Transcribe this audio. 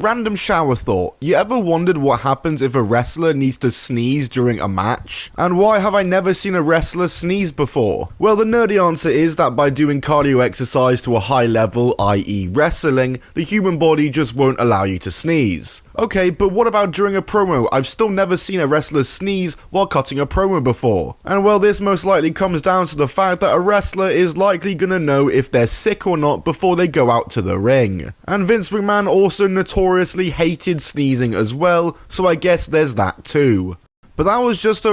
Random shower thought, you ever wondered what happens if a wrestler needs to sneeze during a match? And why have I never seen a wrestler sneeze before? Well, the nerdy answer is that by doing cardio exercise to a high level, i.e. wrestling, the human body just won't allow you to sneeze. Okay, but what about during a promo? I've still never seen a wrestler sneeze while cutting a promo before. And well, this most likely comes down to the fact that a wrestler is likely gonna know if they're sick or not before they go out to the ring. And Vince McMahon also notoriously hated sneezing as well, so I guess there's that too. But that was just a